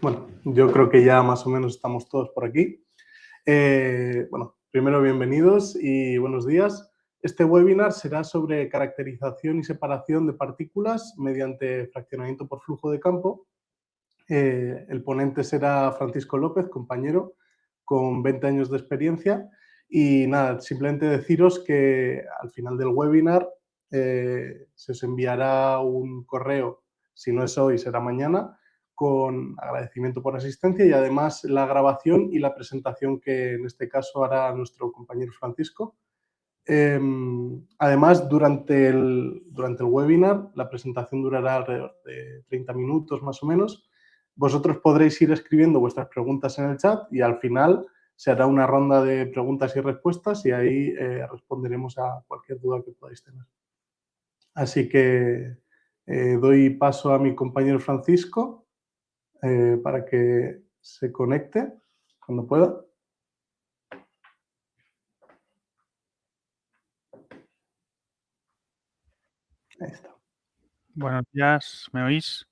Bueno, yo creo que ya más o menos estamos todos por aquí. Bueno, primero bienvenidos y buenos días. Este webinar será sobre caracterización y separación de partículas mediante fraccionamiento por flujo de campo. El ponente será Francisco López, compañero, con 20 años de experiencia. Y nada, simplemente deciros que al final del webinar se os enviará un correo, si no es hoy, será mañana, con agradecimiento por asistencia y además la grabación y la presentación que en este caso hará nuestro compañero Francisco. Además, durante el webinar, la presentación durará alrededor de 30 minutos más o menos. Vosotros podréis ir escribiendo vuestras preguntas en el chat y al final se hará una ronda de preguntas y respuestas y ahí responderemos a cualquier duda que podáis tener. Así que doy paso a mi compañero Francisco para que se conecte cuando pueda. Ahí está. Buenos días, ¿me oís?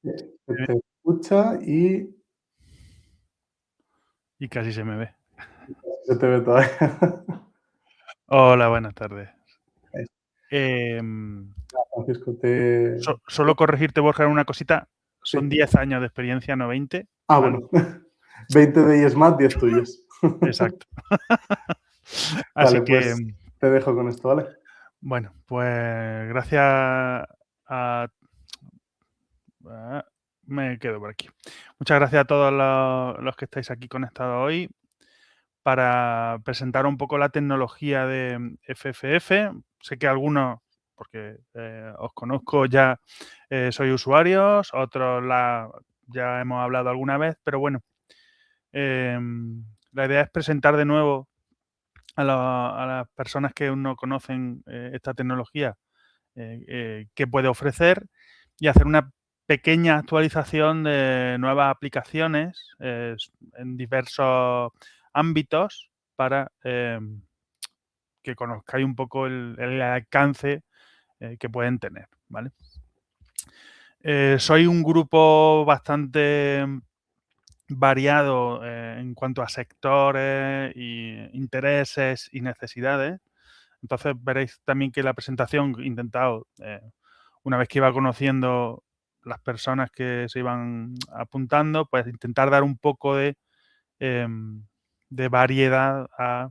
Se te escucha y casi se me ve. se te ve todavía. Hola, buenas tardes. Ahí está. Em, Francisco, Solo corregirte, Borja, en una cosita. Son sí. 10 años de experiencia, no 20. Ah, ¿vale? bueno. 20 de ellos más, 10 tuyos. Exacto. Así Vale, que, pues te dejo con esto, ¿vale? bueno, pues gracias a... Me quedo por aquí. Muchas gracias a todos los que estáis aquí conectados hoy para presentar un poco la tecnología de FFF. Sé que algunos, porque os conozco ya, sois usuarios, otros ya hemos hablado alguna vez, pero bueno, la idea es presentar de nuevo a las personas que aún no conocen esta tecnología qué puede ofrecer y hacer una pequeña actualización de nuevas aplicaciones en diversos ámbitos para que conozcáis un poco el alcance que pueden tener, ¿vale? Soy un grupo bastante variado en cuanto a sectores, intereses y necesidades. Entonces veréis también que la presentación he intentado, una vez que iba conociendo las personas que se iban apuntando, pues intentar dar un poco de variedad a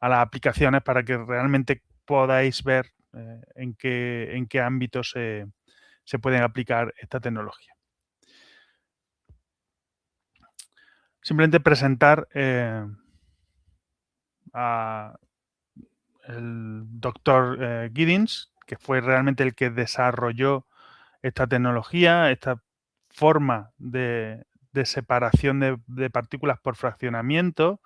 las aplicaciones para que realmente podáis ver en qué ámbitos se pueden aplicar esta tecnología. Simplemente presentar a el doctor Giddens, que fue realmente el que desarrolló esta tecnología, esta forma de separación de partículas por fraccionamiento.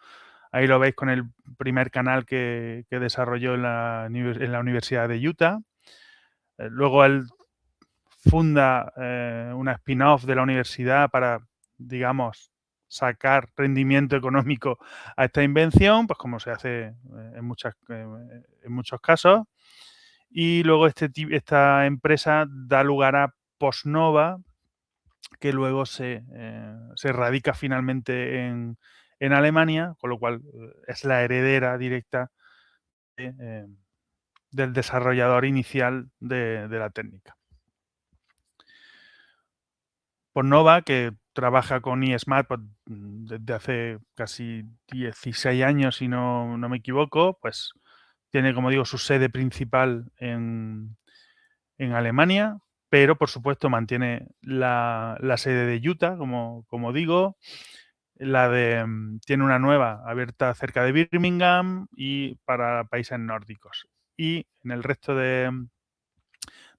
Ahí lo veis con el primer canal que desarrolló en la Universidad de Utah. Luego él funda una spin-off de la universidad para, digamos, sacar rendimiento económico a esta invención, pues como se hace en muchos casos. Y luego esta empresa da lugar a Postnova, que luego se radica finalmente en Alemania, con lo cual es la heredera directa del desarrollador inicial de la técnica. Postnova, que trabaja con eSmart pues, desde hace casi 16 años, si no me equivoco, pues tiene, como digo, su sede principal en Alemania, pero por supuesto mantiene la sede de Utah, como digo. Tiene una nueva abierta cerca de Birmingham y para países nórdicos. Y en el resto de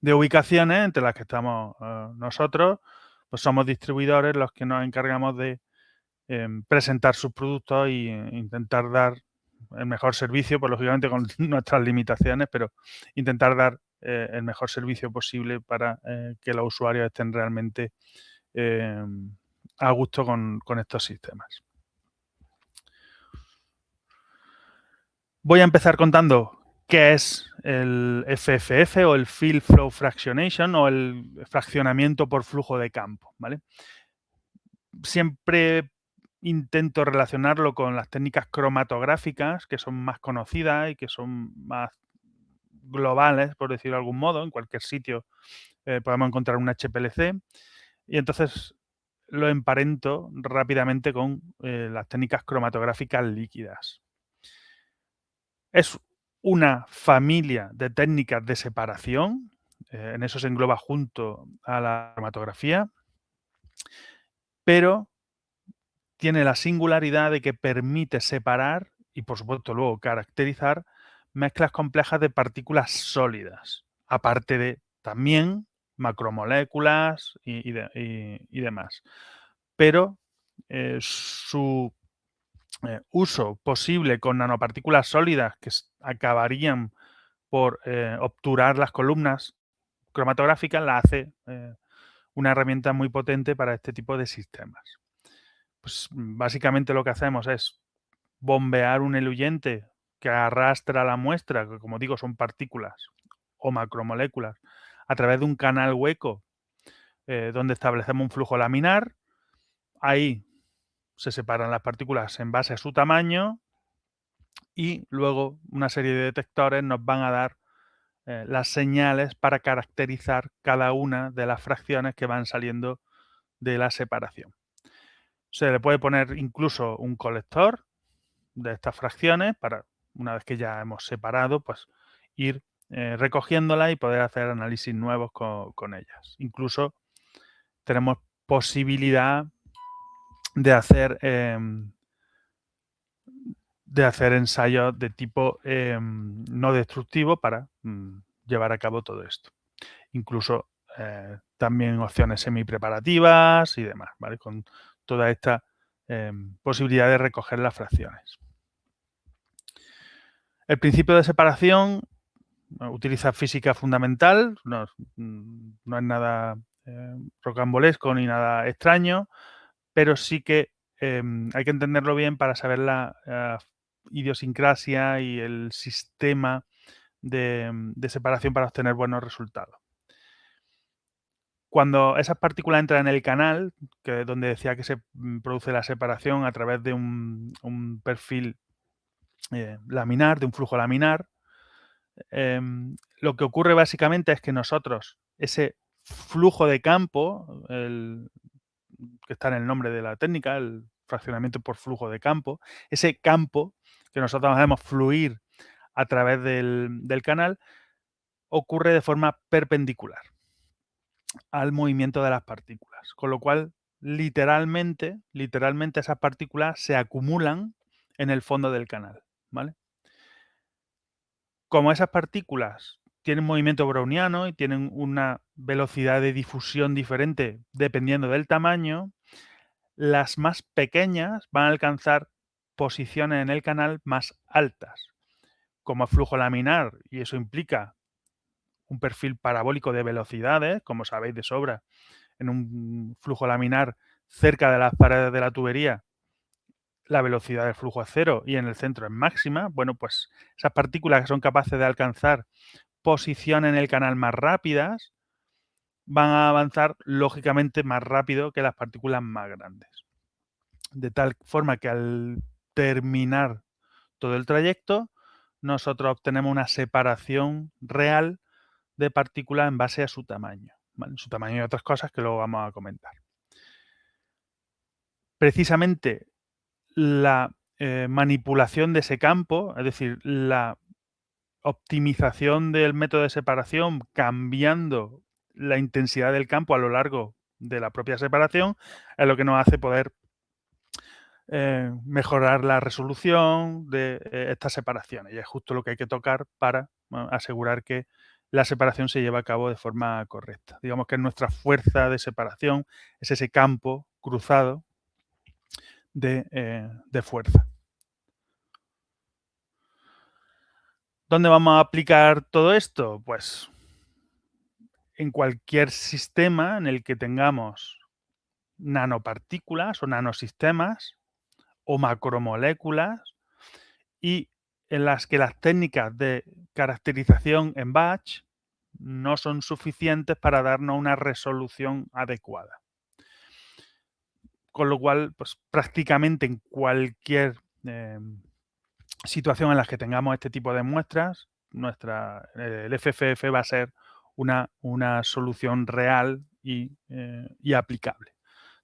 ubicaciones, entre las que estamos nosotros, pues somos distribuidores los que nos encargamos de presentar sus productos e intentar dar el mejor servicio, pues lógicamente con nuestras limitaciones, pero intentar dar el mejor servicio posible para que los usuarios estén realmente a gusto con estos sistemas. Voy a empezar contando qué es el FFF o el Field Flow Fractionation o el fraccionamiento por flujo de campo, ¿vale? siempre intento relacionarlo con las técnicas cromatográficas, que son más conocidas y que son más globales, por decirlo de algún modo. En cualquier sitio podemos encontrar un HPLC. Y entonces lo emparento rápidamente con las técnicas cromatográficas líquidas. Es una familia de técnicas de separación, en eso se engloba junto a la cromatografía, pero tiene la singularidad de que permite separar y, por supuesto, luego caracterizar mezclas complejas de partículas sólidas, aparte de también macromoléculas y demás. Pero su uso posible con nanopartículas sólidas que acabarían por obturar las columnas cromatográficas la hace una herramienta muy potente para este tipo de sistemas. Pues básicamente lo que hacemos es bombear un eluyente que arrastra la muestra, que como digo son partículas o macromoléculas, a través de un canal hueco donde establecemos un flujo laminar. Ahí se separan las partículas en base a su tamaño y luego una serie de detectores nos van a dar las señales para caracterizar cada una de las fracciones que van saliendo de la separación. Se le puede poner incluso un colector de estas fracciones para, una vez que ya hemos separado, pues ir recogiéndolas y poder hacer análisis nuevos con ellas. Incluso tenemos posibilidad de hacer ensayos de tipo no destructivo para llevar a cabo todo esto. Incluso también opciones semipreparativas y demás, ¿vale? Con toda esta posibilidad de recoger las fracciones. El principio de separación utiliza física fundamental, no es nada rocambolesco ni nada extraño, pero sí que hay que entenderlo bien para saber la idiosincrasia y el sistema de separación para obtener buenos resultados. Cuando esas partículas entran en el canal, que es donde decía que se produce la separación a través de un perfil laminar, de un flujo laminar, lo que ocurre básicamente es que nosotros, ese flujo de campo, que está en el nombre de la técnica, el fraccionamiento por flujo de campo, ese campo que nosotros hacemos fluir a través del canal, ocurre de forma perpendicular al movimiento de las partículas. Con lo cual, literalmente esas partículas se acumulan en el fondo del canal, ¿vale? Como esas partículas tienen movimiento browniano y tienen una velocidad de difusión diferente dependiendo del tamaño, las más pequeñas van a alcanzar posiciones en el canal más altas. Como flujo laminar, y eso implica un perfil parabólico de velocidades, como sabéis de sobra, en un flujo laminar cerca de las paredes de la tubería, la velocidad del flujo es cero y en el centro es máxima. Bueno, pues esas partículas que son capaces de alcanzar posiciones en el canal más rápidas van a avanzar lógicamente más rápido que las partículas más grandes. De tal forma que al terminar todo el trayecto, nosotros obtenemos una separación real de partículas en base a su tamaño, ¿vale? Su tamaño y otras cosas que luego vamos a comentar. Precisamente la manipulación de ese campo, es decir, la optimización del método de separación cambiando la intensidad del campo a lo largo de la propia separación, es lo que nos hace poder mejorar la resolución de estas separaciones. Y es justo lo que hay que tocar para asegurar que la separación se lleva a cabo de forma correcta. Digamos que nuestra fuerza de separación es ese campo cruzado de fuerza. ¿Dónde vamos a aplicar todo esto? Pues en cualquier sistema en el que tengamos nanopartículas o nanosistemas o macromoléculas y en las que las técnicas de caracterización en batch no son suficientes para darnos una resolución adecuada. con lo cual, pues prácticamente en cualquier situación en la que tengamos este tipo de muestras, el FFF va a ser una solución real y aplicable.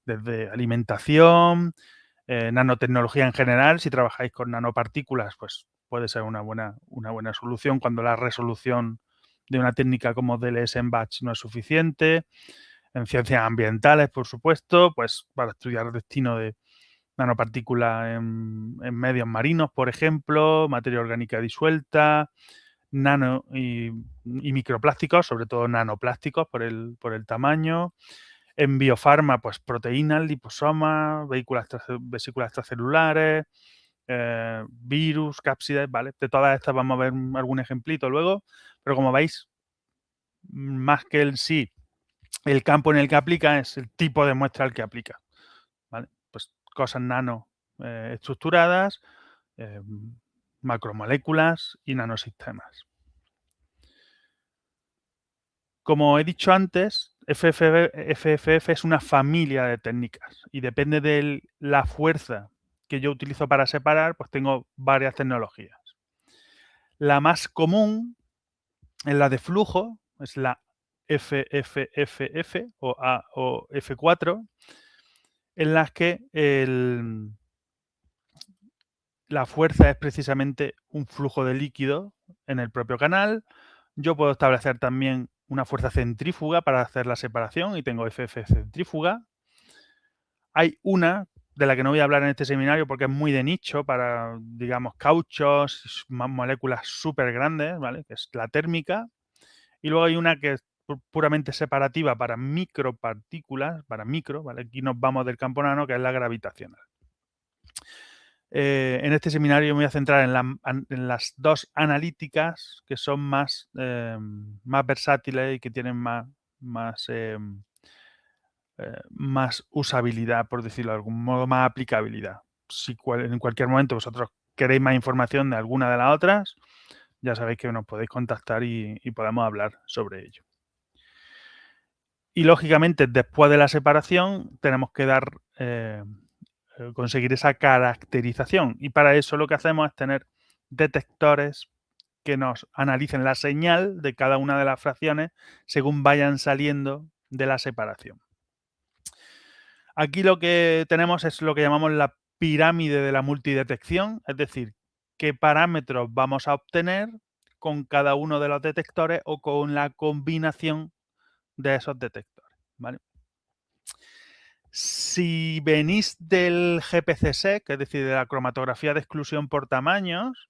Desde alimentación, nanotecnología en general, si trabajáis con nanopartículas, pues puede ser una buena solución cuando la resolución de una técnica como DLS en batch no es suficiente. En ciencias ambientales, por supuesto, pues para estudiar el destino de nanopartículas en medios marinos, por ejemplo, materia orgánica disuelta, nano y microplásticos, sobre todo nanoplásticos por el tamaño. En biofarma, pues proteínas, liposomas, vesículas extracelulares, virus, cápsides, ¿vale? De todas estas vamos a ver algún ejemplito luego, pero como veis, más que el campo en el que aplica es el tipo de muestra al que aplica, ¿vale? Pues cosas nano estructuradas, macromoléculas y nanosistemas. Como he dicho antes, FFF es una familia de técnicas y depende de la fuerza que yo utilizo para separar, pues tengo varias tecnologías. La más común es la de flujo, es la FFFF o F4, en las que la fuerza es precisamente un flujo de líquido en el propio canal. Yo puedo establecer también una fuerza centrífuga para hacer la separación y tengo FF centrífuga. Hay una de la que no voy a hablar en este seminario porque es muy de nicho para, digamos, cauchos, moléculas súper grandes, ¿vale? Que es la térmica. Y luego hay una que es puramente separativa para micropartículas, para micro, ¿vale? Aquí nos vamos del campo nano, que es la gravitacional. En este seminario me voy a centrar en las dos analíticas que son más versátiles y que tienen más usabilidad, por decirlo de algún modo, más aplicabilidad. Si en cualquier momento vosotros queréis más información de alguna de las otras, ya sabéis que nos podéis contactar y podemos hablar sobre ello. Y lógicamente, después de la separación, tenemos que conseguir esa caracterización. Y para eso lo que hacemos es tener detectores que nos analicen la señal de cada una de las fracciones según vayan saliendo de la separación. Aquí lo que tenemos es lo que llamamos la pirámide de la multidetección, es decir, qué parámetros vamos a obtener con cada uno de los detectores o con la combinación de esos detectores, ¿vale? Si venís del GPC-SEC, es decir, de la cromatografía de exclusión por tamaños,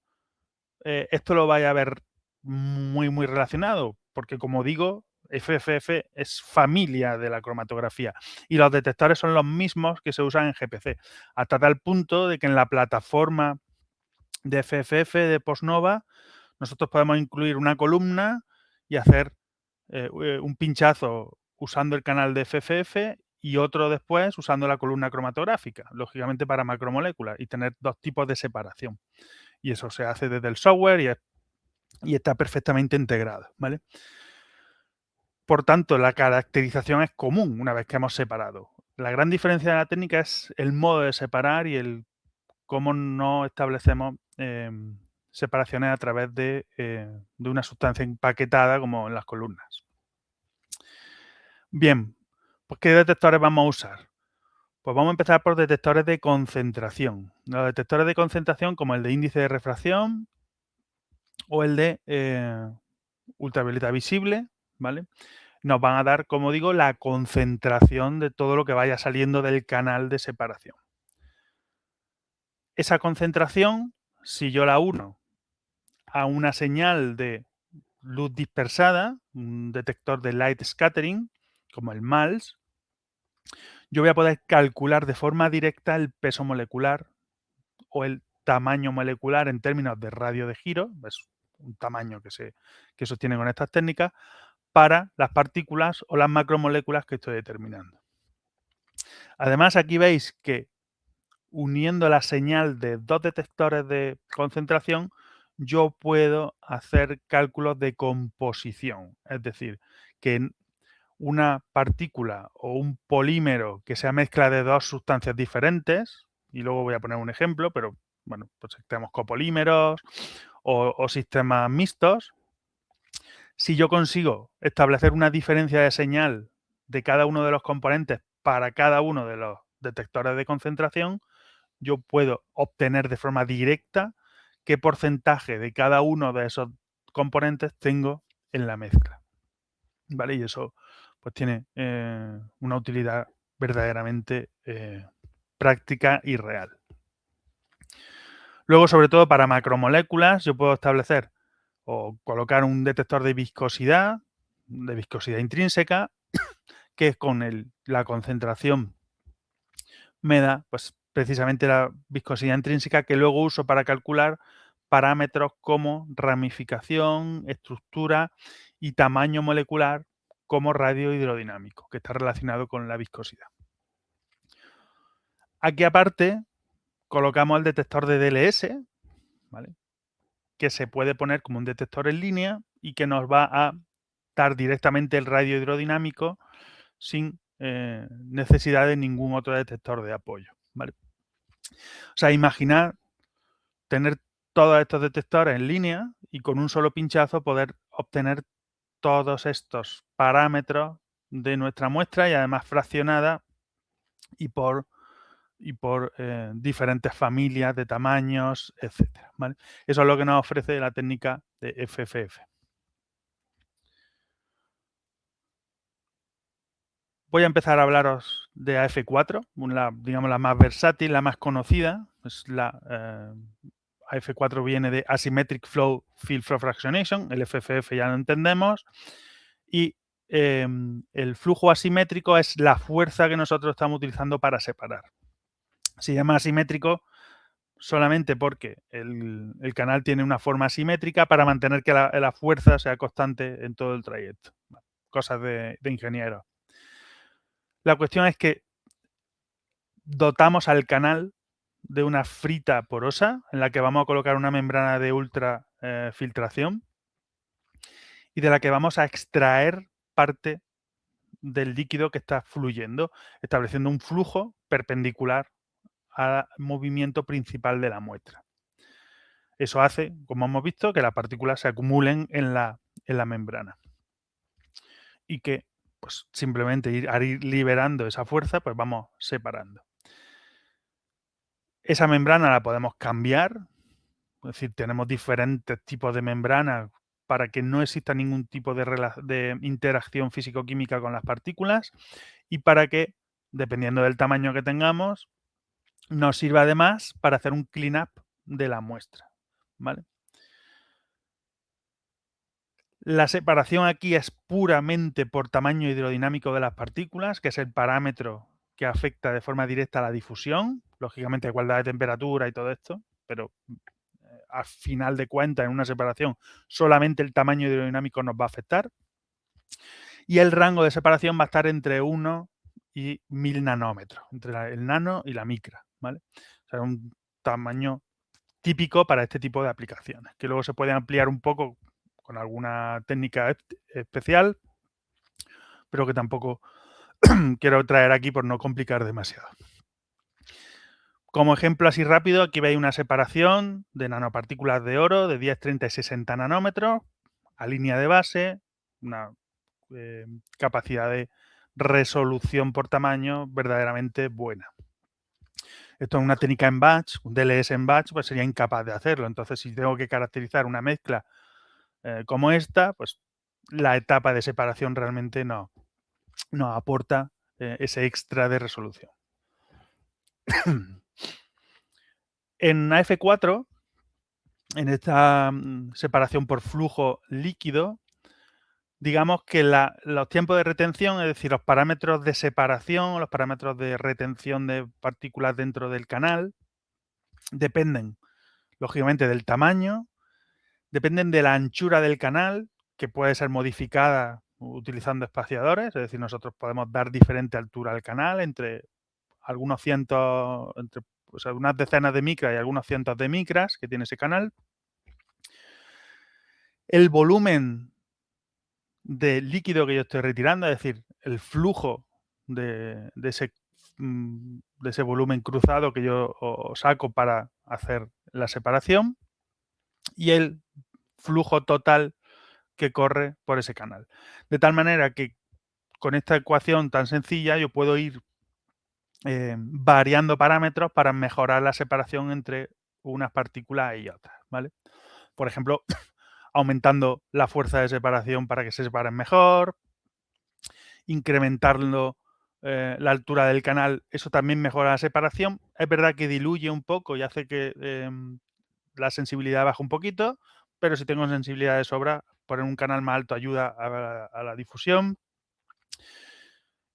esto lo vais a ver muy relacionado, porque como digo, FFF es familia de la cromatografía y los detectores son los mismos que se usan en GPC, hasta tal punto de que en la plataforma de FFF de Postnova nosotros podemos incluir una columna y hacer un pinchazo usando el canal de FFF y otro después usando la columna cromatográfica, lógicamente para macromoléculas, y tener dos tipos de separación. Y eso se hace desde el software y está perfectamente integrado, ¿vale? Por tanto, la caracterización es común una vez que hemos separado. La gran diferencia de la técnica es el modo de separar y el cómo no establecemos separaciones a través de una sustancia empaquetada como en las columnas. Bien, pues ¿qué detectores vamos a usar? Pues vamos a empezar por detectores de concentración. Los detectores de concentración como el de índice de refracción o el de ultravioleta visible, ¿vale? Nos van a dar, como digo, la concentración de todo lo que vaya saliendo del canal de separación. Esa concentración, si yo la uno a una señal de luz dispersada, un detector de light scattering, como el MALS, yo voy a poder calcular de forma directa el peso molecular o el tamaño molecular en términos de radio de giro, es un tamaño que se sostiene con estas técnicas, para las partículas o las macromoléculas que estoy determinando. Además, aquí veis que uniendo la señal de dos detectores de concentración, yo puedo hacer cálculos de composición. Es decir, que una partícula o un polímero que sea mezcla de dos sustancias diferentes, y luego voy a poner un ejemplo, pero bueno, pues tenemos copolímeros o sistemas mixtos. Si yo consigo establecer una diferencia de señal de cada uno de los componentes para cada uno de los detectores de concentración, yo puedo obtener de forma directa qué porcentaje de cada uno de esos componentes tengo en la mezcla, ¿vale? Y eso pues tiene una utilidad verdaderamente práctica y real. Luego, sobre todo para macromoléculas, yo puedo establecer o colocar un detector de viscosidad intrínseca, que con la concentración me da pues precisamente la viscosidad intrínseca, que luego uso para calcular parámetros como ramificación, estructura y tamaño molecular como radio hidrodinámico, que está relacionado con la viscosidad. Aquí aparte colocamos el detector de DLS, ¿vale?, que se puede poner como un detector en línea y que nos va a dar directamente el radio hidrodinámico sin necesidad de ningún otro detector de apoyo, ¿vale? O sea, imaginar tener todos estos detectores en línea y con un solo pinchazo poder obtener todos estos parámetros de nuestra muestra, y además fraccionada y por diferentes familias de tamaños, etcétera, ¿vale? Eso es lo que nos ofrece la técnica de FFF. Voy a empezar a hablaros de AF4, digamos la más versátil, la más conocida. AF4 viene de Asymmetric Flow Field Fractionation, el FFF ya lo entendemos, y el flujo asimétrico es la fuerza que nosotros estamos utilizando para separar. Se llama asimétrico solamente porque el canal tiene una forma asimétrica para mantener que la fuerza sea constante en todo el trayecto. Cosas de ingenieros. La cuestión es que dotamos al canal de una frita porosa en la que vamos a colocar una membrana de ultrafiltración y de la que vamos a extraer parte del líquido que está fluyendo, estableciendo un flujo perpendicular al movimiento principal de la muestra. Eso hace, como hemos visto, que las partículas se acumulen en la membrana y que pues, simplemente al ir liberando esa fuerza, pues vamos separando. Esa membrana la podemos cambiar, es decir, tenemos diferentes tipos de membranas para que no exista ningún tipo de interacción físico-química con las partículas y para que, dependiendo del tamaño que tengamos, nos sirva además para hacer un clean-up de la muestra, ¿vale? La separación aquí es puramente por tamaño hidrodinámico de las partículas, que es el parámetro que afecta de forma directa a la difusión, lógicamente igualdad de temperatura y todo esto, pero al final de cuentas en una separación solamente el tamaño hidrodinámico nos va a afectar. Y el rango de separación va a estar entre 1 y 1000 nanómetros, entre el nano y la micra, ¿vale? O sea, un tamaño típico para este tipo de aplicaciones, que luego se puede ampliar un poco con alguna técnica especial, pero que tampoco quiero traer aquí por no complicar demasiado. Como ejemplo así rápido, aquí veis una separación de nanopartículas de oro de 10, 30 y 60 nanómetros a línea de base, una capacidad de resolución por tamaño verdaderamente buena. Esto es una técnica en batch, un DLS en batch, pues sería incapaz de hacerlo. Entonces, si tengo que caracterizar una mezcla como esta, pues la etapa de separación realmente no aporta ese extra de resolución. En AF4, en esta separación por flujo líquido, digamos que los tiempos de retención, es decir, los parámetros de separación, los parámetros de retención de partículas dentro del canal, dependen, lógicamente, del tamaño, dependen de la anchura del canal, que puede ser modificada utilizando espaciadores, es decir, nosotros podemos dar diferente altura al canal entre algunos cientos, entre pues, algunas decenas de micras y algunos cientos de micras que tiene ese canal. El volumen de líquido que yo estoy retirando, es decir, el flujo de ese volumen cruzado que yo saco para hacer la separación, y el flujo total que corre por ese canal. De tal manera que con esta ecuación tan sencilla yo puedo ir variando parámetros para mejorar la separación entre unas partículas y otras, ¿vale? Por ejemplo, aumentando la fuerza de separación para que se separen mejor, incrementando la altura del canal, eso también mejora la separación. Es verdad que diluye un poco y hace que la sensibilidad baje un poquito, pero si tengo sensibilidad de sobra, poner un canal más alto ayuda a la difusión.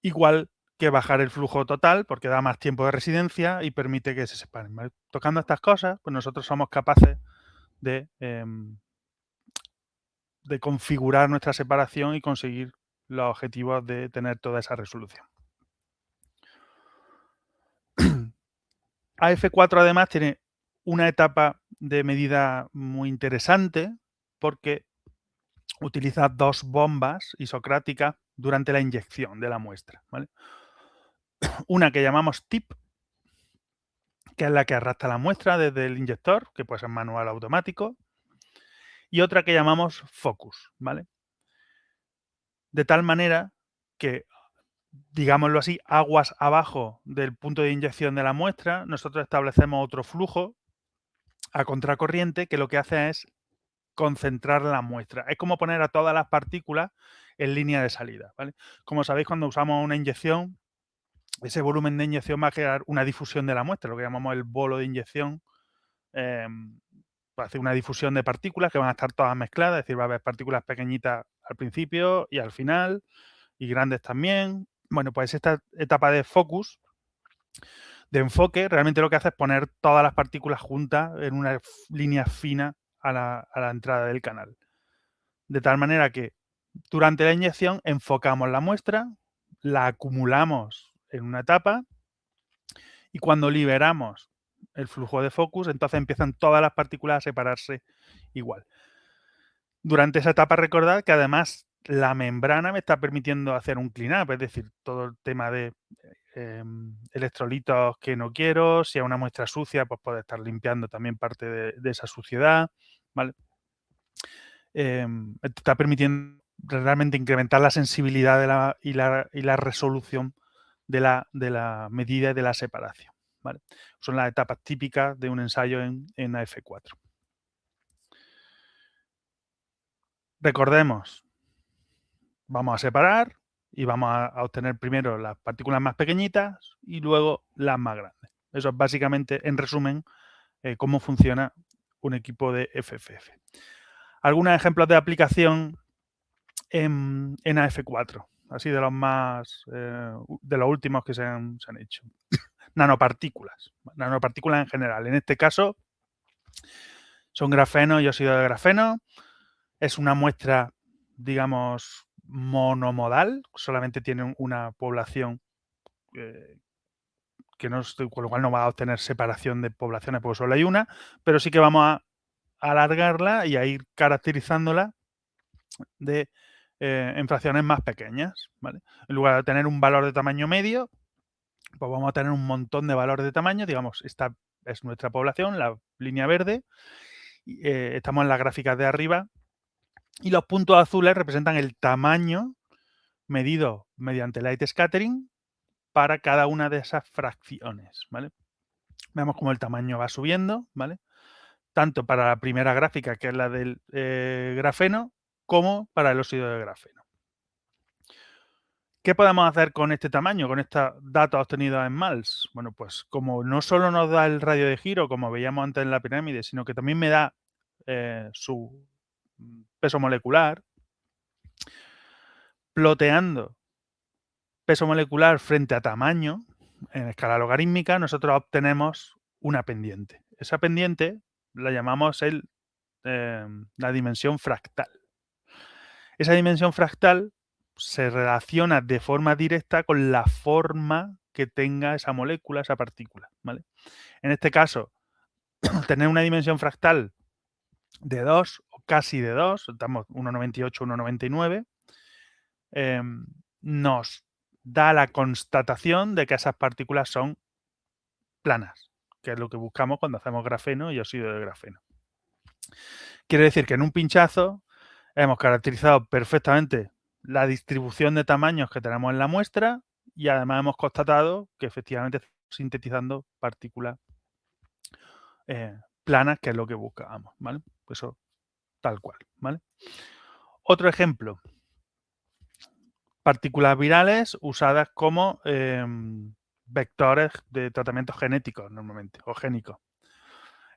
Igual que bajar el flujo total, porque da más tiempo de residencia y permite que se separen, ¿vale? Tocando estas cosas, pues nosotros somos capaces de configurar nuestra separación y conseguir los objetivos de tener toda esa resolución. AF4 además tiene una etapa de medida muy interesante porque utiliza dos bombas isocráticas durante la inyección de la muestra, ¿vale? Una que llamamos tip, que es la que arrastra la muestra desde el inyector, que puede ser manual o automático, y otra que llamamos focus, ¿vale? De tal manera que, digámoslo así, aguas abajo del punto de inyección de la muestra, nosotros establecemos otro flujo a contracorriente que lo que hace es concentrar la muestra. Es como poner a todas las partículas en línea de salida, ¿vale? Como sabéis, cuando usamos una inyección, ese volumen de inyección va a crear una difusión de la muestra, lo que llamamos el bolo de inyección. Va a hacer una difusión de partículas que van a estar todas mezcladas, es decir, va a haber partículas pequeñitas al principio y al final, y grandes también. Bueno, pues esta etapa de focus, de enfoque, realmente lo que hace es poner todas las partículas juntas en una línea fina a la entrada del canal. De tal manera que durante la inyección enfocamos la muestra, la acumulamos en una etapa y cuando liberamos el flujo de focus, entonces empiezan todas las partículas a separarse igual. Durante esa etapa recordad que además la membrana me está permitiendo hacer un clean-up, es decir, todo el tema de electrolitos que no quiero, si es una muestra sucia, pues puede estar limpiando también parte de esa suciedad, ¿vale? Te está permitiendo realmente incrementar la sensibilidad y la resolución de la medida y de la separación, ¿vale? Son las etapas típicas de un ensayo en AF4. Recordemos, vamos a separar y vamos a obtener primero las partículas más pequeñitas y luego las más grandes. Eso es básicamente, en resumen, cómo funciona un equipo de FFF. Algunos ejemplos de aplicación en AF4, así de los más, de los últimos que se han hecho. Nanopartículas en general. En este caso, son grafeno y óxido de grafeno. Es una muestra, digamos, monomodal, solamente tiene una población con lo cual no va a obtener separación de poblaciones porque solo hay una, pero sí que vamos a alargarla y a ir caracterizándola en fracciones más pequeñas, ¿vale? En lugar de tener un valor de tamaño medio, pues vamos a tener un montón de valores de tamaño. Digamos, esta es nuestra población, la línea verde. Estamos en las gráficas de arriba y los puntos azules representan el tamaño medido mediante light scattering para cada una de esas fracciones, ¿vale? Vemos cómo el tamaño va subiendo, ¿vale? Tanto para la primera gráfica, que es la del grafeno, como para el óxido de grafeno. ¿Qué podemos hacer con este tamaño, con estos datos obtenidos en MALS? Bueno, pues como no solo nos da el radio de giro, como veíamos antes en la pirámide, sino que también me da su peso molecular, ploteando peso molecular frente a tamaño en escala logarítmica, nosotros obtenemos una pendiente. Esa pendiente la llamamos la dimensión fractal. Esa dimensión fractal se relaciona de forma directa con la forma que tenga esa molécula, esa partícula, ¿vale? En este caso, tener una dimensión fractal de 2 o casi de 2, estamos 1,98, 1,99, nos da la constatación de que esas partículas son planas, que es lo que buscamos cuando hacemos grafeno y óxido de grafeno. Quiere decir que en un pinchazo hemos caracterizado perfectamente la distribución de tamaños que tenemos en la muestra y además hemos constatado que efectivamente estamos sintetizando partículas planas, que es lo que buscábamos, ¿vale? Pues eso tal cual, ¿vale? Otro ejemplo, partículas virales usadas como vectores de tratamientos genéticos normalmente, o génicos.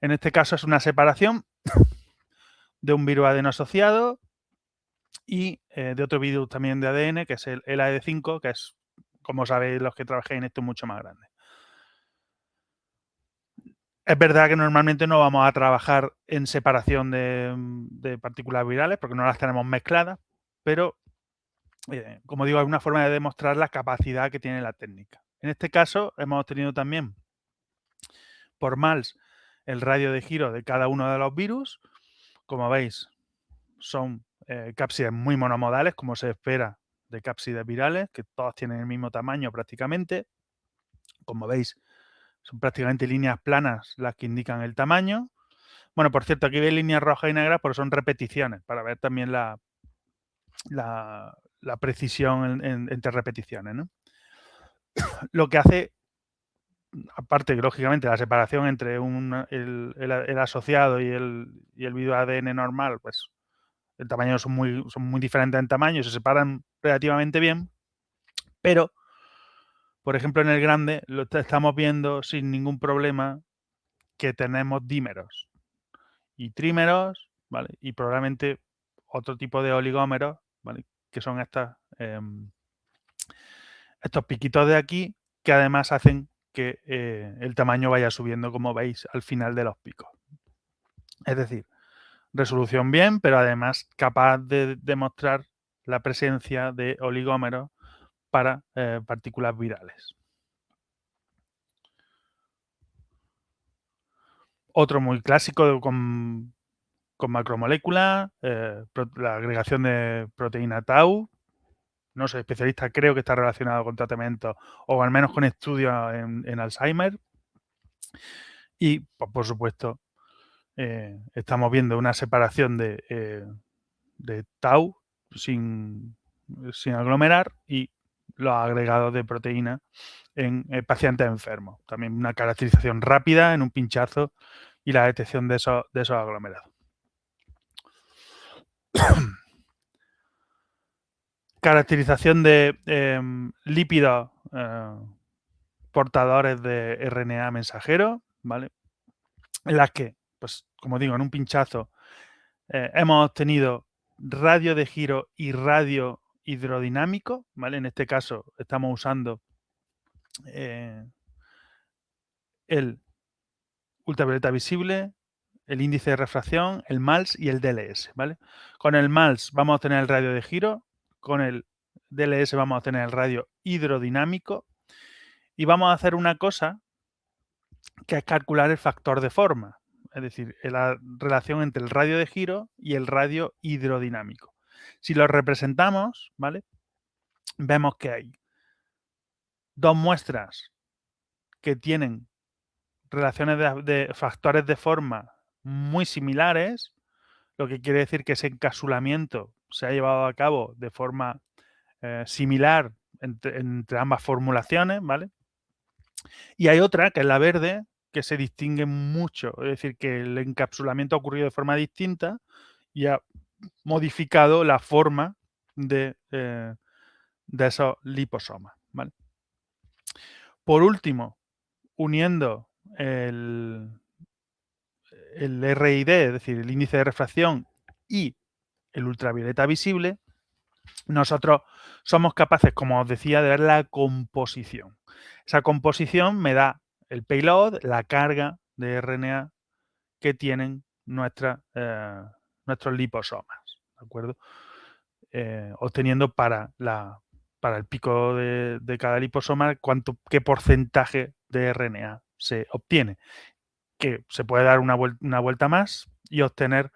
En este caso es una separación de un virus ADN asociado y de otro virus también de ADN, que es el AD5, que es, como sabéis los que trabajéis en esto, mucho más grande. Es verdad que normalmente no vamos a trabajar en separación de partículas virales porque no las tenemos mezcladas, pero como digo, es una forma de demostrar la capacidad que tiene la técnica. En este caso hemos obtenido también por MALS el radio de giro de cada uno de los virus. Como veis, son cápsides muy monomodales, como se espera de cápsides virales, que todas tienen el mismo tamaño prácticamente. Como veis, son prácticamente líneas planas las que indican el tamaño. Bueno, por cierto, aquí veis líneas rojas y negras, pero son repeticiones, para ver también la precisión entre repeticiones, ¿no? Lo que hace, aparte que lógicamente la separación entre el asociado y el virus ADN normal, pues el tamaño son muy diferentes en tamaño, se separan relativamente bien, pero, por ejemplo, en el grande lo estamos viendo sin ningún problema que tenemos dímeros y trímeros, ¿vale? Y probablemente otro tipo de oligómeros, ¿vale? Que son estos piquitos de aquí, que además hacen que el tamaño vaya subiendo, como veis, al final de los picos. Es decir, resolución bien, pero además capaz de demostrar la presencia de oligómeros para partículas virales. Otro muy clásico con macromoléculas, la agregación de proteína tau. No soy especialista, creo que está relacionado con tratamientos o al menos con estudios en Alzheimer. Y, pues, por supuesto, estamos viendo una separación de tau sin aglomerar y los agregados de proteína en pacientes enfermos. También una caracterización rápida en un pinchazo y la detección de esos aglomerados. Caracterización de lípidos portadores de RNA mensajero, ¿vale? En las que, pues, como digo, en un pinchazo hemos obtenido radio de giro y radio hidrodinámico, ¿vale? En este caso estamos usando el ultravioleta visible, el índice de refracción, el MALS y el DLS, ¿vale? Con el MALS vamos a obtener el radio de giro, con el DLS vamos a obtener el radio hidrodinámico y vamos a hacer una cosa que es calcular el factor de forma, es decir, la relación entre el radio de giro y el radio hidrodinámico. Si lo representamos, ¿vale? Vemos que hay dos muestras que tienen relaciones de factores de forma muy similares, lo que quiere decir que ese encapsulamiento se ha llevado a cabo de forma similar entre ambas formulaciones, ¿vale? Y hay otra, que es la verde, que se distingue mucho, es decir, que el encapsulamiento ha ocurrido de forma distinta y ha modificado la forma de esos liposomas, ¿vale? Por último, uniendo el RID, es decir, el índice de refracción y el ultravioleta visible, nosotros somos capaces, como os decía, de ver la composición. Esa composición me da el payload, la carga de RNA que tienen nuestros liposomas, ¿de acuerdo? Obteniendo para el pico de cada liposoma qué porcentaje de RNA se obtiene, que se puede dar una vuelta más y obtener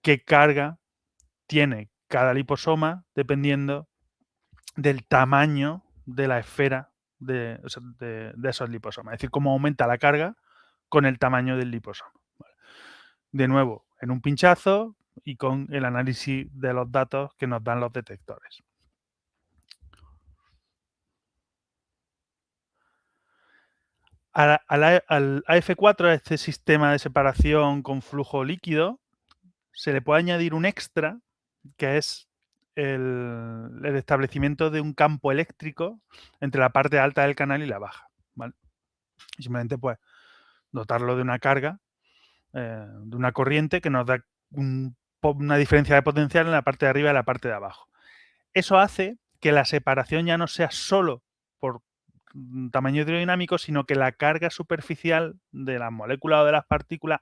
qué carga tiene cada liposoma dependiendo del tamaño de la esfera de esos liposomas. Es decir, cómo aumenta la carga con el tamaño del liposoma. ¿Vale? De nuevo, en un pinchazo y con el análisis de los datos que nos dan los detectores. Al AF4, a este sistema de separación con flujo líquido, se le puede añadir un extra, que es el establecimiento de un campo eléctrico entre la parte alta del canal y la baja. ¿Vale? Y simplemente, pues, dotarlo de una carga, de una corriente que nos da una diferencia de potencial en la parte de arriba y la parte de abajo. Eso hace que la separación ya no sea solo por tamaño hidrodinámico, sino que la carga superficial de las moléculas o de las partículas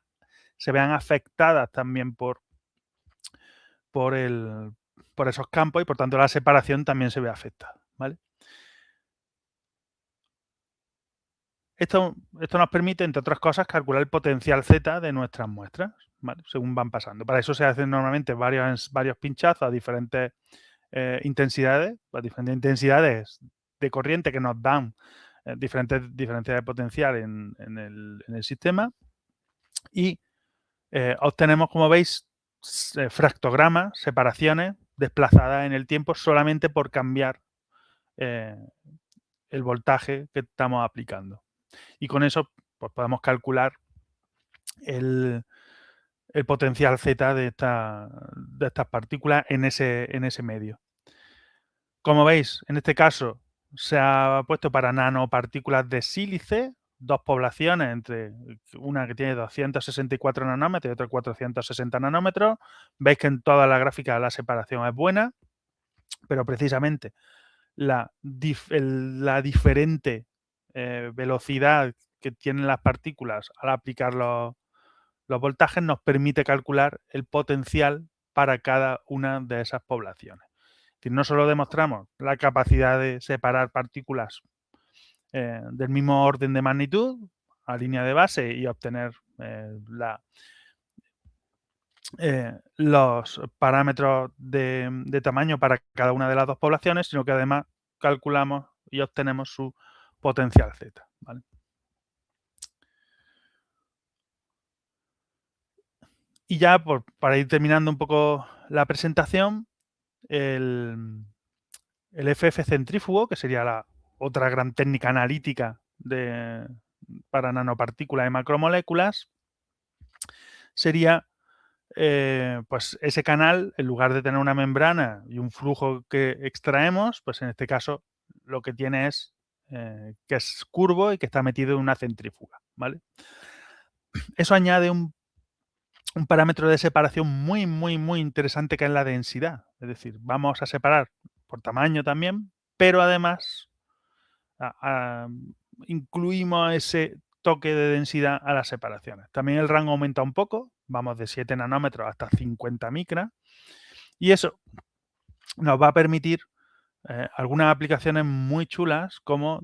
se vean afectadas también por esos campos y por tanto la separación también se ve afectada. ¿Vale? Esto nos permite, entre otras cosas, calcular el potencial Z de nuestras muestras, ¿vale? Según van pasando. Para eso se hacen normalmente varios pinchazos a diferentes intensidades, las diferentes intensidades de corriente que nos dan diferentes diferencias de potencial en el sistema y obtenemos, como veis, fractogramas, separaciones desplazadas en el tiempo solamente por cambiar el voltaje que estamos aplicando. Y con eso pues, podemos calcular el potencial Z de estas partículas en ese medio. Como veis, en este caso se ha puesto para nanopartículas de sílice, dos poblaciones, entre una que tiene 264 nanómetros y otra 460 nanómetros. Veis que en toda la gráfica la separación es buena, pero precisamente la diferente velocidad que tienen las partículas al aplicar los voltajes nos permite calcular el potencial para cada una de esas poblaciones. Es decir, no solo demostramos la capacidad de separar partículas del mismo orden de magnitud a línea de base y obtener los parámetros de tamaño para cada una de las dos poblaciones, sino que además calculamos y obtenemos su potencial Z. ¿Vale? Y ya para ir terminando un poco la presentación, el FF centrífugo, que sería la otra gran técnica analítica para nanopartículas y macromoléculas, sería pues ese canal, en lugar de tener una membrana y un flujo que extraemos, pues en este caso lo que tiene es que es curvo y que está metido en una centrífuga. ¿Vale? Eso añade un parámetro de separación muy, muy, muy interesante, que es la densidad. Es decir, vamos a separar por tamaño también, pero además incluimos ese toque de densidad a las separaciones. También el rango aumenta un poco, vamos de 7 nanómetros hasta 50 micras, y eso nos va a permitir algunas aplicaciones muy chulas como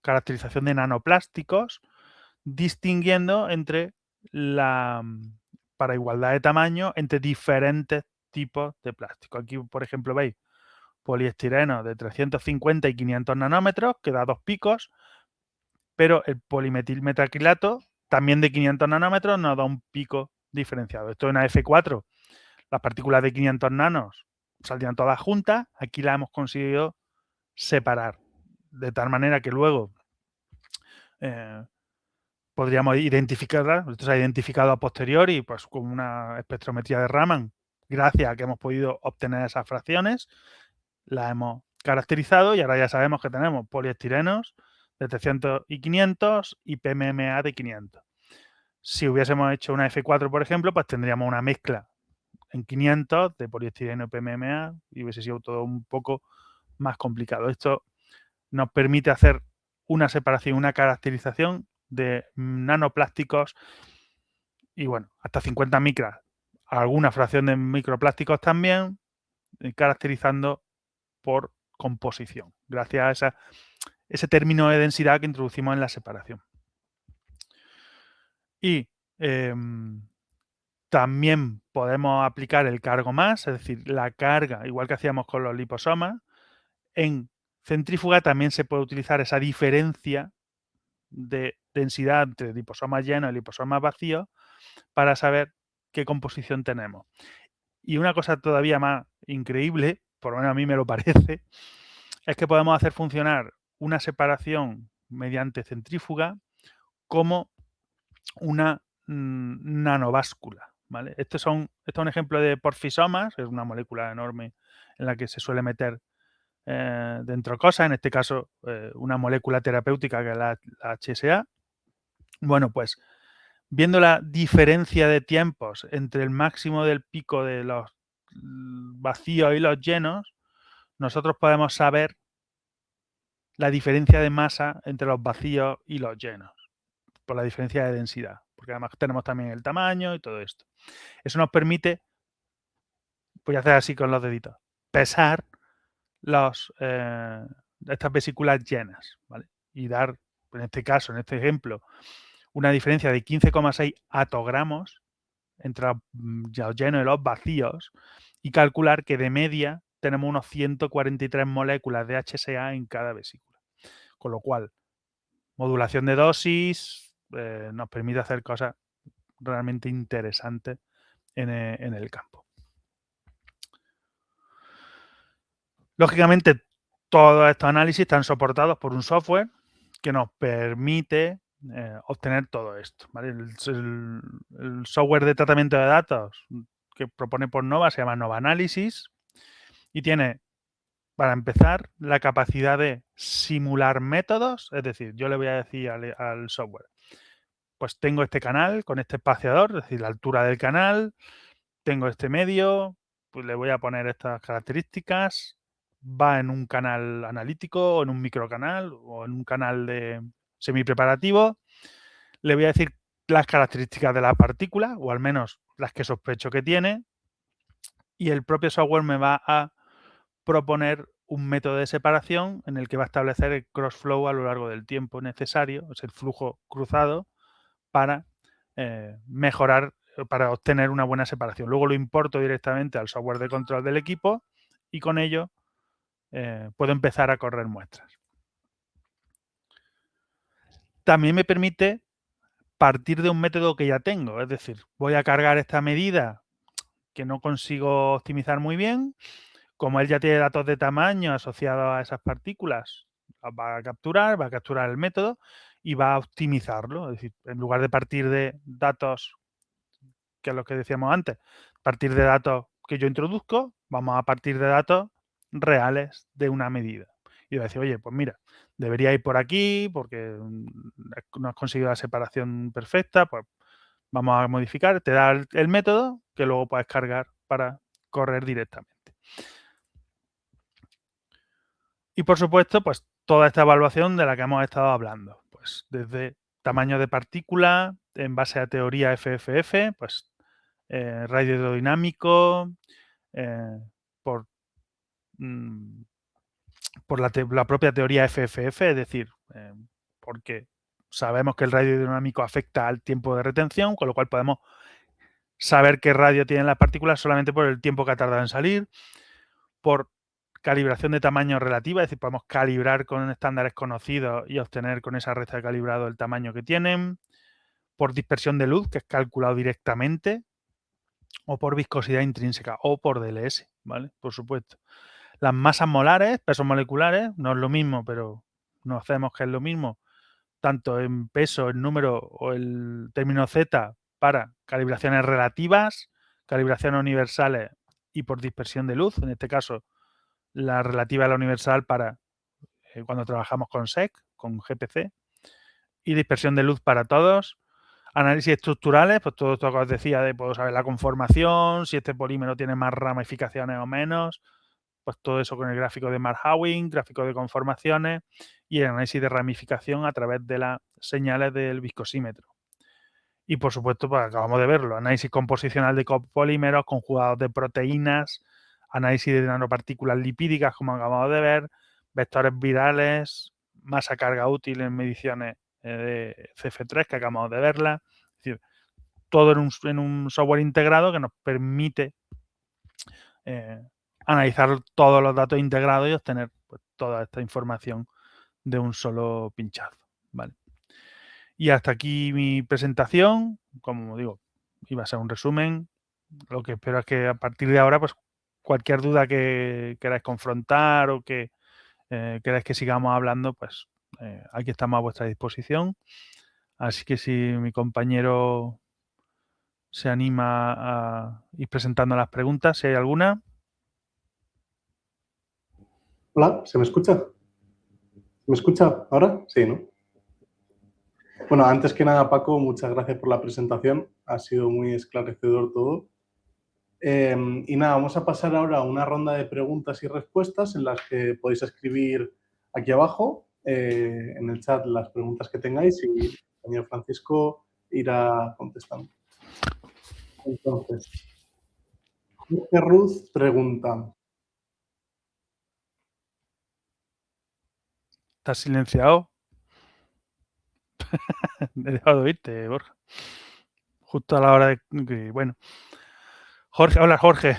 caracterización de nanoplásticos, distinguiendo para igualdad de tamaño, entre diferentes tipos de plástico. Aquí, por ejemplo, veis poliestireno de 350 y 500 nanómetros, que da 2 picos, pero el polimetilmetacrilato, también de 500 nanómetros, nos da un pico diferenciado. Esto en AF4, las partículas de 500 nanos saldrían todas juntas, aquí las hemos conseguido separar, de tal manera que luego podríamos identificarlas. Esto se ha identificado a posteriori, pues con una espectrometría de Raman, gracias a que hemos podido obtener esas fracciones, las hemos caracterizado y ahora ya sabemos que tenemos poliestirenos de 300 y 500 y PMMA de 500. Si hubiésemos hecho una F4, por ejemplo, pues tendríamos una mezcla en 500 de poliestireno y PMMA y hubiese sido todo un poco más complicado. Esto nos permite hacer una separación, una caracterización de nanoplásticos y, bueno, hasta 50 micras, alguna fracción de microplásticos también, caracterizando por composición, gracias a ese término de densidad que introducimos en la separación. Y también podemos aplicar el cargo más, es decir, la carga, igual que hacíamos con los liposomas. En centrífuga también se puede utilizar esa diferencia de densidad entre liposomas llenos y liposomas vacíos para saber qué composición tenemos. Y una cosa todavía más increíble, por lo menos a mí me lo parece, es que podemos hacer funcionar una separación mediante centrífuga como una nanováscula, ¿vale? Este es un ejemplo de porfisomas, es una molécula enorme en la que se suele meter dentro cosas, en este caso una molécula terapéutica que es la HSA. Bueno, pues viendo la diferencia de tiempos entre el máximo del pico de los vacíos y los llenos, nosotros podemos saber la diferencia de masa entre los vacíos y los llenos, por la diferencia de densidad, porque además tenemos también el tamaño y todo esto. Eso nos permite, voy a hacer así con los deditos, pesar estas vesículas llenas, ¿vale? Y dar, en este caso, en este ejemplo, una diferencia de 15,6 atogramos entre los llenos y los vacíos y calcular que de media tenemos unos 143 moléculas de HSA en cada vesícula. Con lo cual, modulación de dosis nos permite hacer cosas realmente interesantes en el campo. Lógicamente, todos estos análisis están soportados por un software que nos permite obtener todo esto, ¿vale? El software de tratamiento de datos que propone Pornova se llama Nova Analysis y tiene, para empezar, la capacidad de simular métodos. Es decir, yo le voy a decir al software, pues tengo este canal con este espaciador, es decir, la altura del canal, tengo este medio, pues le voy a poner estas características, va en un canal analítico o en un microcanal o en un canal de semipreparativo. Le voy a decir las características de la partícula, o al menos las que sospecho que tiene, y el propio software me va a proponer un método de separación en el que va a establecer el crossflow a lo largo del tiempo necesario, es el flujo cruzado, para mejorar, para obtener una buena separación. Luego lo importo directamente al software de control del equipo y con ello puedo empezar a correr muestras. También me permite partir de un método que ya tengo, es decir, voy a cargar esta medida que no consigo optimizar muy bien. Como él ya tiene datos de tamaño asociados a esas partículas, va a capturar el método y va a optimizarlo. Es decir, en lugar de partir de datos, que es lo que decíamos antes, partir de datos que yo introduzco, vamos a partir de datos reales de una medida. Y voy a decir, oye, pues mira, debería ir por aquí porque no has conseguido la separación perfecta, pues vamos a modificar, te da el método que luego puedes cargar para correr directamente. Y por supuesto, pues toda esta evaluación de la que hemos estado hablando, pues desde tamaño de partícula en base a teoría FFF, pues radio hidrodinámico, por la propia teoría FFF, es decir, porque sabemos que el radio hidrodinámico afecta al tiempo de retención, con lo cual podemos saber qué radio tienen las partículas solamente por el tiempo que ha tardado en salir, por calibración de tamaño relativa, es decir, podemos calibrar con estándares conocidos y obtener con esa recta de calibrado el tamaño que tienen, por dispersión de luz, que es calculado directamente, o por viscosidad intrínseca, o por DLS, ¿vale? Por supuesto. Las masas molares, pesos moleculares, no es lo mismo, pero nos hacemos que es lo mismo, tanto en peso, en número o el término Z para calibraciones relativas, calibraciones universales y por dispersión de luz, en este caso la relativa a la universal para cuando trabajamos con SEC, con GPC, y dispersión de luz para todos. Análisis estructurales, pues todo esto que os decía de puedo saber la conformación, si este polímero tiene más ramificaciones o menos, pues todo eso con el gráfico de Mark-Hawing, gráfico de conformaciones y el análisis de ramificación a través de las señales del viscosímetro. Y por supuesto, pues acabamos de verlo, análisis composicional de copolímeros, conjugados de proteínas, análisis de nanopartículas lipídicas, como acabamos de ver, vectores virales, masa carga útil en mediciones de CF3, que acabamos de verla. Es decir, todo en un software integrado que nos permite analizar todos los datos integrados y obtener pues, toda esta información de un solo pinchazo, ¿vale? Y hasta aquí mi presentación. Como digo, iba a ser un resumen. Lo que espero es que a partir de ahora, pues cualquier duda que queráis confrontar o que queráis que sigamos hablando, pues aquí estamos a vuestra disposición. Así que si mi compañero se anima a ir presentando las preguntas, si hay alguna. Hola, ¿se me escucha? ¿Me escucha ahora? Sí, ¿no? Bueno, antes que nada, Paco, muchas gracias por la presentación. Ha sido muy esclarecedor todo. Y nada, vamos a pasar ahora a una ronda de preguntas y respuestas en las que podéis escribir aquí abajo en el chat las preguntas que tengáis y el compañero Francisco irá contestando. Entonces, Jorge Ruz pregunta. ¿Estás silenciado? He dejado de oírte, Borja. Justo a la hora de que, bueno. Jorge, hola Jorge.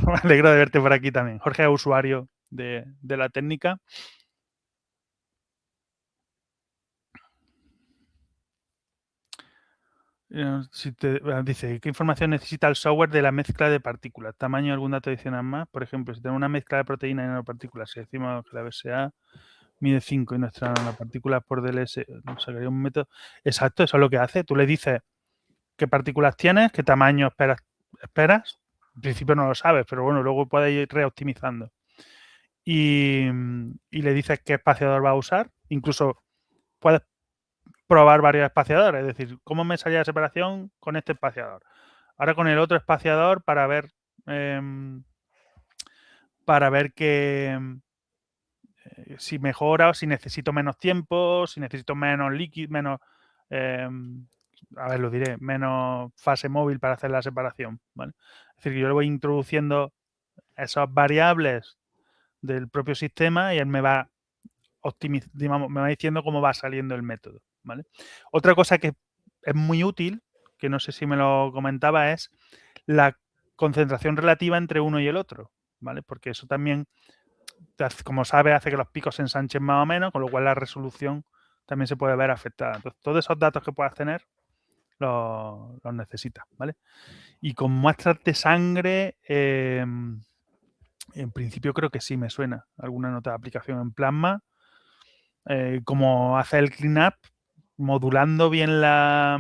Me alegro de verte por aquí también. Jorge es usuario de la técnica. Dice, ¿qué información necesita el software de la mezcla de partículas? ¿Tamaño, algún dato adicional más? Por ejemplo, si tenemos una mezcla de proteínas y nanopartículas, si decimos que la BSA mide 5 y nuestra nanopartículas por DLS, nos sacaría un método. Exacto, eso es lo que hace. Tú le dices qué partículas tienes, qué tamaño esperas. En principio no lo sabes, pero bueno, luego puedes ir reoptimizando. Y le dices qué espaciador va a usar. Incluso puedes probar varios espaciadores, es decir, cómo me salía la separación con este espaciador. Ahora con el otro espaciador para ver que si mejora o si necesito menos tiempo, si necesito menos líquido, menos a ver, lo diré, menos fase móvil para hacer la separación, ¿vale? Es decir, yo le voy introduciendo esas variables del propio sistema y él me va digamos, me va diciendo cómo va saliendo el método, ¿vale? Otra cosa que es muy útil, que no sé si me lo comentaba, es la concentración relativa entre uno y el otro, ¿vale? Porque eso también, como sabes, hace que los picos se ensanchen más o menos, con lo cual la resolución también se puede ver afectada. Entonces, todos esos datos que puedas tener los necesitas, ¿vale? Y con muestras de sangre, en principio creo que sí me suena alguna nota de aplicación en plasma. Como hace el cleanup, modulando bien la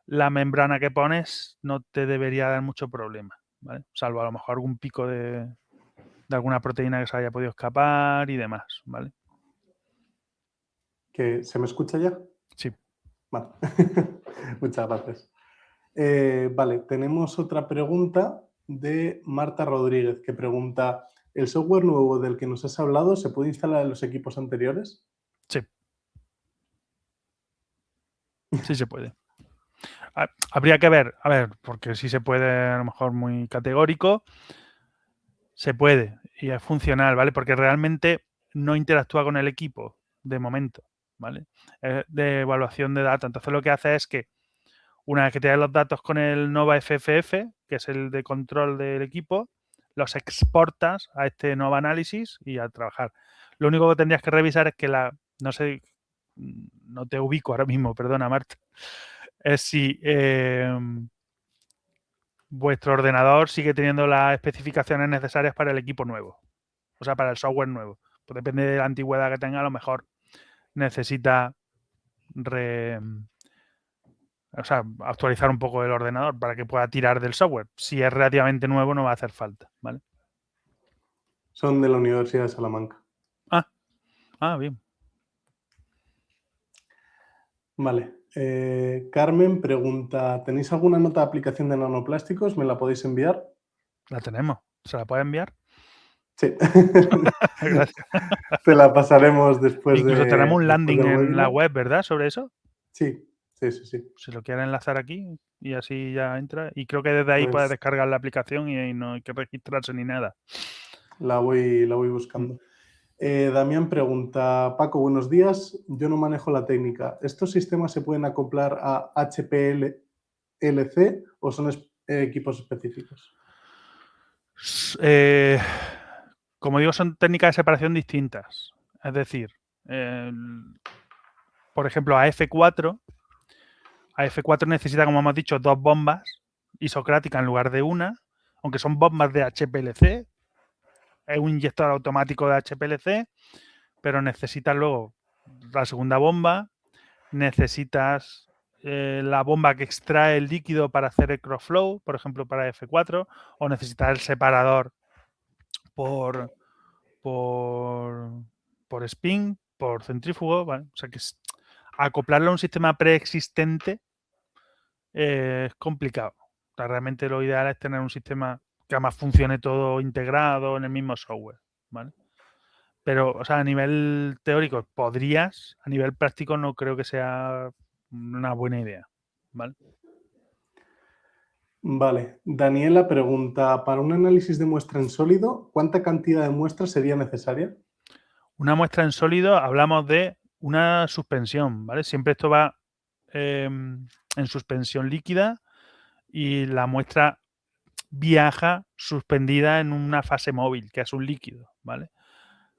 membrana que pones, no te debería dar mucho problema, ¿vale? Salvo a lo mejor algún pico de alguna proteína que se haya podido escapar y demás, ¿vale? ¿Se me escucha ya? Sí. Vale. Muchas gracias. Vale, tenemos otra pregunta de Marta Rodríguez que pregunta, ¿el software nuevo del que nos has hablado se puede instalar en los equipos anteriores? Sí. Sí se puede. Habría que ver, a ver, porque sí se puede, a lo mejor muy categórico, se puede y es funcional, ¿vale? Porque realmente no interactúa con el equipo de momento, ¿vale? Es de evaluación de datos. Entonces lo que hace es que una vez que tienes los datos con el Nova FFF, que es el de control del equipo, los exportas a este Nova Analysis y a trabajar. Lo único que tendrías que revisar es que no sé, no te ubico ahora mismo, perdona Marta, es si vuestro ordenador sigue teniendo las especificaciones necesarias para el equipo nuevo, o sea, para el software nuevo. Pues depende de la antigüedad que tenga, a lo mejor necesita actualizar un poco el ordenador para que pueda tirar del software. Si es relativamente nuevo, no va a hacer falta, ¿vale? Son de la Universidad de Salamanca. Bien. Vale. Carmen pregunta, ¿tenéis alguna nota de aplicación de nanoplásticos? ¿Me la podéis enviar? La tenemos. ¿Se la puede enviar? Sí. Gracias. Te la pasaremos después Incluso tenemos un landing del en la webinar. web, ¿verdad? Sobre eso. Sí, sí, sí, sí. Si lo quieres enlazar aquí y así ya entra. Y creo que desde ahí puedes Pues descargar la aplicación y no hay que registrarse ni nada. la voy buscando. Damián pregunta, Paco, buenos días. Yo no manejo la técnica. ¿Estos sistemas se pueden acoplar a HPL? HPLC o son equipos específicos? Como digo, son técnicas de separación distintas. Es decir, por ejemplo, AF4 necesita, como hemos dicho, 2 bombas isocráticas en lugar de una, aunque son bombas de HPLC. Es un inyector automático de HPLC, pero necesitas luego la segunda bomba, necesitas la bomba que extrae el líquido para hacer el crossflow, por ejemplo, para F4, o necesitas el separador por spin, por centrífugo, ¿vale? O sea que acoplarlo a un sistema preexistente es complicado. O sea, realmente lo ideal es tener un sistema que además funcione todo integrado en el mismo software, ¿vale? Pero, o sea, a nivel teórico podrías, a nivel práctico no creo que sea una buena idea, ¿vale? Vale. Daniela pregunta, para un análisis de muestra en sólido, ¿cuánta cantidad de muestras sería necesaria? Una muestra en sólido, hablamos de una suspensión, ¿vale? Siempre esto va en suspensión líquida y la muestra viaja suspendida en una fase móvil, que es un líquido, ¿vale?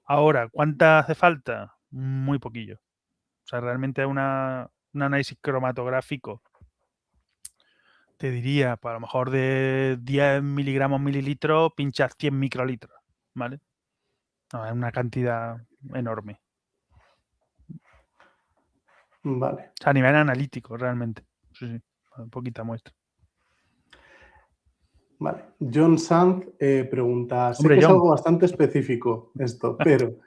Ahora, ¿cuánta hace falta? Muy poquillo. O sea, realmente un análisis cromatográfico, te diría, pues a lo mejor de 10 miligramos mililitros, pinchas 100 microlitros, ¿vale? No, es una cantidad enorme. Vale. O sea, a nivel analítico, realmente. Sí, sí, poquita muestra. Vale. John Sanz pregunta, sé Hombre, que es John. algo bastante específico esto, pero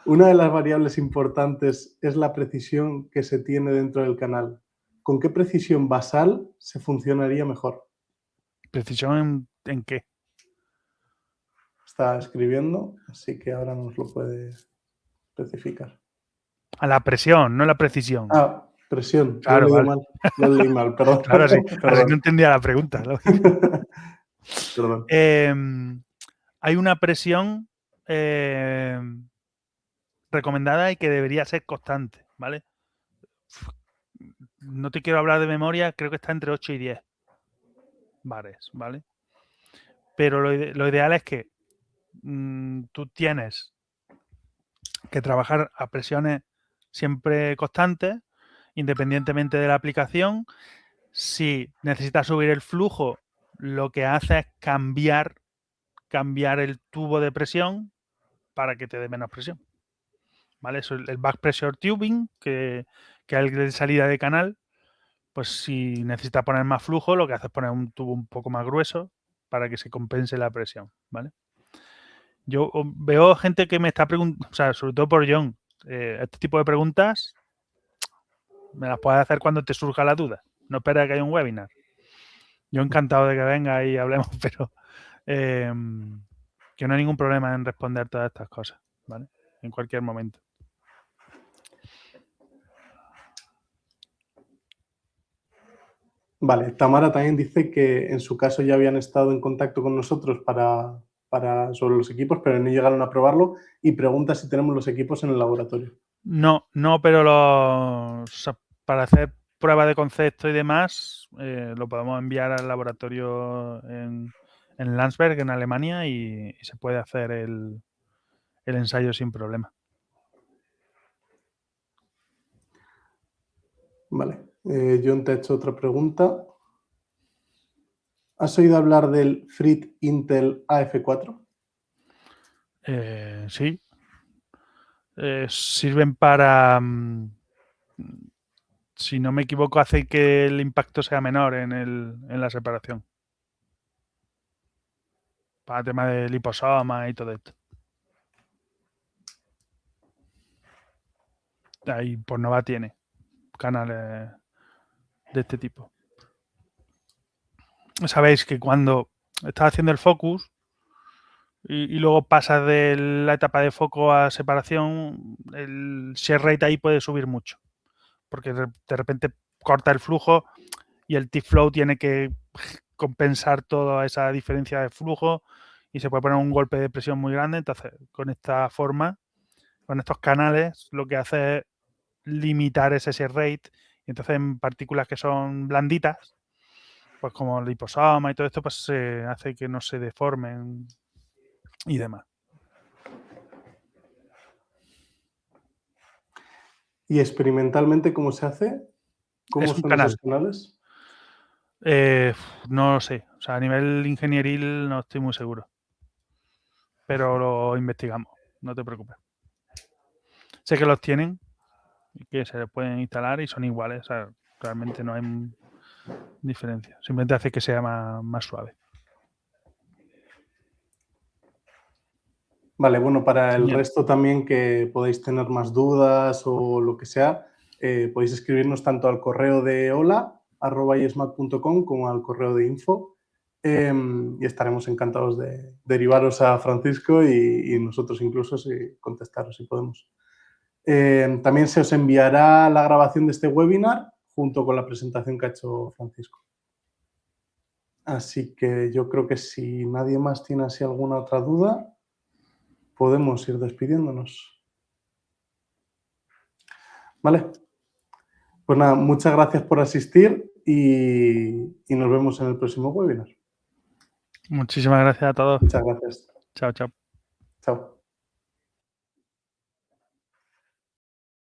una de las variables importantes es la precisión que se tiene dentro del canal. ¿Con qué precisión basal se funcionaría mejor? ¿Precisión en qué? Está escribiendo, así que ahora nos lo puede especificar. A la presión, no la precisión. Ah, presión. Lo he Claro, leído vale. mal. Lo leí mal, perdón. Claro, así no Perdón. entendía la pregunta. Perdón. Hay una presión recomendada y que debería ser constante, ¿vale? No te quiero hablar de memoria, creo que está entre 8 y 10 bares, ¿vale? Pero lo ideal es que tú tienes que trabajar a presiones siempre constantes, independientemente de la aplicación. Si necesitas subir el flujo, lo que hace es cambiar el tubo de presión para que te dé menos presión, ¿vale? Eso es el back pressure tubing, que es el de salida de canal. Pues si necesitas poner más flujo, lo que hace es poner un tubo un poco más grueso para que se compense la presión, ¿vale? Yo veo gente que me está preguntando, o sea, sobre todo por John, este tipo de preguntas me las puedes hacer cuando te surja la duda. No esperes a que haya un webinar. Yo encantado de que venga y hablemos, pero que no hay ningún problema en responder todas estas cosas, ¿vale? En cualquier momento. Vale, Tamara también dice que en su caso ya habían estado en contacto con nosotros sobre los equipos, pero no llegaron a probarlo y pregunta si tenemos los equipos en el laboratorio. No, pero para hacer pruebas de concepto y demás, lo podemos enviar al laboratorio en Landsberg, en Alemania, y se puede hacer el ensayo sin problema. Vale, John te ha hecho otra pregunta. ¿Has oído hablar del FRIT Intel AF4? Sí. Sirven para, si no me equivoco, hace que el impacto sea menor en la separación. Para el tema de liposomas y todo esto. Ahí pues Nova tiene canales de este tipo. Sabéis que cuando estás haciendo el focus y luego pasas de la etapa de foco a separación, el share rate ahí puede subir mucho. Porque de repente corta el flujo y el T-flow tiene que compensar toda esa diferencia de flujo y se puede poner un golpe de presión muy grande. Entonces, con esta forma, con estos canales, lo que hace es limitar ese share rate. Y entonces, en partículas que son blanditas, pues como el liposoma y todo esto, pues se hace que no se deformen y demás. ¿Y experimentalmente cómo se hace? ¿Cómo Es un son canal. esos canales? No lo sé. O sea, a nivel ingenieril no estoy muy seguro. Pero lo investigamos, no te preocupes. Sé que los tienen y que se les pueden instalar y son iguales. O sea, realmente no hay diferencia. Simplemente hace que sea más suave. Vale, bueno, para el Genial. resto también que podéis tener más dudas o lo que sea, podéis escribirnos tanto al correo de hola@yesmac.com como al correo de info y estaremos encantados de derivaros a Francisco y nosotros incluso contestaros si podemos. También se os enviará la grabación de este webinar junto con la presentación que ha hecho Francisco. Así que yo creo que si nadie más tiene así alguna otra duda, podemos ir despidiéndonos. Vale. Pues nada, muchas gracias por asistir y nos vemos en el próximo webinar. Muchísimas gracias a todos. Muchas gracias. Chao, chao. Chao.